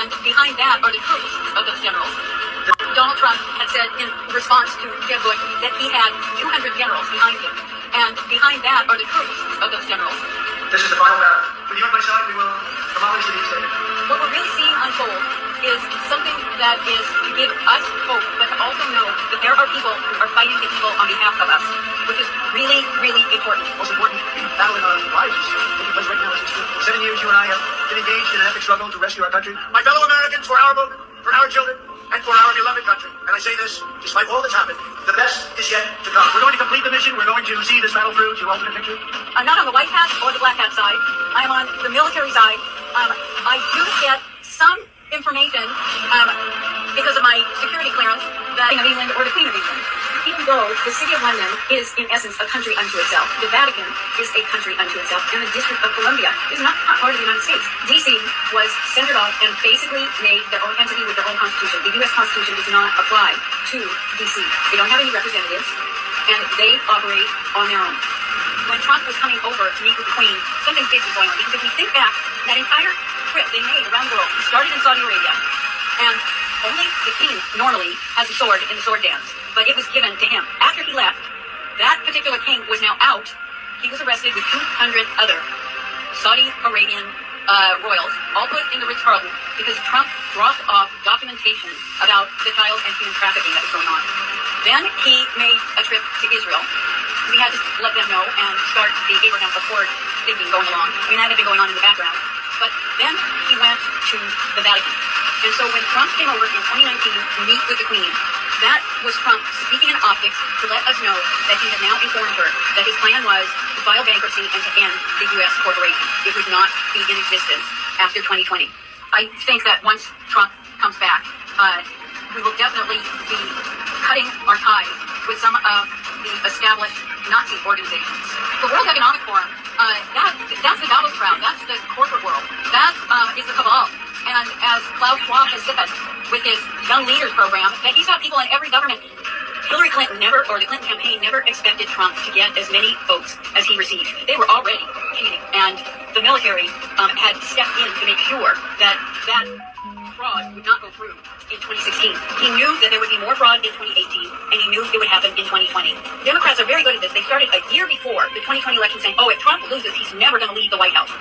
And behind that are the troops of those generals. Donald Trump had said in response to Jeb Bush that he had 200 generals behind him. And behind that are the troops of those generals. This is the final battle. With you on my side, we will demolish the deep state. What we're really seeing unfold is something that is to give us hope, but to also know that there are people who are fighting the evil on behalf of us, which is really, really important. Most important battle in our lives is taking place right now as we speak. For 7 years, you and I have been engaged in an epic struggle to rescue our country. My fellow Americans, for our movement, for our children, and for our beloved country. And I say this, despite all that's happened, the best is yet to come. We're going to complete the mission. We're going to see this battle through to ultimate victory. I'm not on the white hat or the black hat side. I'm on the military side. I do get some information because of my security clearance, the King of England or the Queen of England. Even though the City of London is, in essence, a country unto itself, the Vatican is a country unto itself, and the District of Columbia is not part of the United States. D.C. was centered off and basically made their own entity with their own constitution. The U.S. Constitution does not apply to D.C. They don't have any representatives, and they operate on their own. When Trump was coming over to meet with the Queen, something big was going on, because if we think back, that entire trip they made around the world started in Saudi Arabia, and only the king normally has a sword in the sword dance, but it was given to him. After he left, that particular king was now out. He was arrested with 200 other Saudi Arabian royals, all put in the Ritz-Carlton, because Trump dropped off documentation about the child and human trafficking that was going on. Then he made a trip to Israel. We had to let them know and start the Abraham Accord thinking going along. I mean, that had been going on in the background. But then he went to the Vatican. And so when Trump came over in 2019 to meet with the Queen, that was Trump speaking in optics to let us know that he had now informed her that his plan was to file bankruptcy and to end the U.S. corporation. It would not be in existence after 2020. I think that once Trump comes back, we will definitely be cutting our ties with some of the established Nazi organizations. The World Economic Forum, that's the Davos crowd. That's the corporate world. That is the cabal. And as Klaus Schwab has said with his Young Leaders program, that he's got people in every government. Hillary Clinton never, or the Clinton campaign never expected Trump to get as many votes as he received. They were already cheating. And the military had stepped in to make sure that that fraud would not go through in 2016. He knew that there would be more fraud in 2018, and he knew it would happen in 2020. Democrats are very good at this. They started a year before the 2020 election saying, oh, if Trump loses, he's never going to leave the White House.